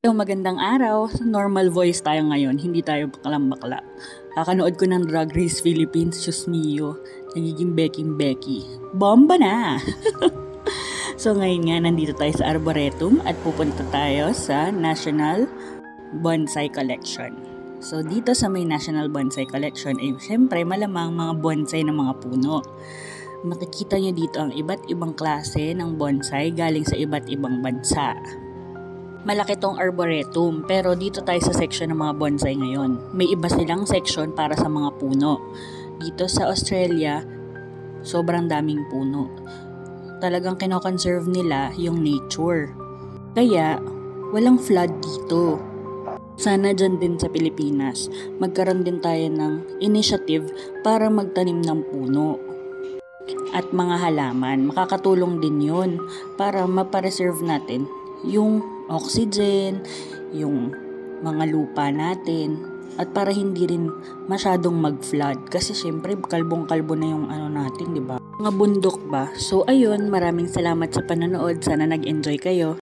Hello, magandang araw. Normal voice tayo ngayon, hindi tayo baklang-bakla. Kakanood ko ng Drag Race Philippines, Diyos mio. Nagiging Becky. Bomba na! So ngayon nga, nandito tayo sa Arboretum at pupunta tayo sa National Bonsai Collection. So dito sa may National Bonsai Collection, syempre malamang mga bonsai ng mga puno. Makikita nyo dito ang iba't ibang klase ng bonsai galing sa iba't ibang bansa. Malaki tong arboretum, pero dito tayo sa section ng mga bonsai ngayon. May iba silang section para sa mga puno. Dito sa Australia, sobrang daming puno. Talagang kinoconserve nila yung nature. Kaya, walang flood dito. Sana dyan din sa Pilipinas, magkaroon din tayo ng initiative para magtanim ng puno at mga halaman. Makakatulong din yun para mapareserve natin yung oxygen, yung mga lupa natin, at para hindi rin masyadong mag-flood kasi syempre kalbong-kalbo na yung natin, 'di ba? Mga bundok ba? So ayun, maraming salamat sa panonood. Sana nag-enjoy kayo.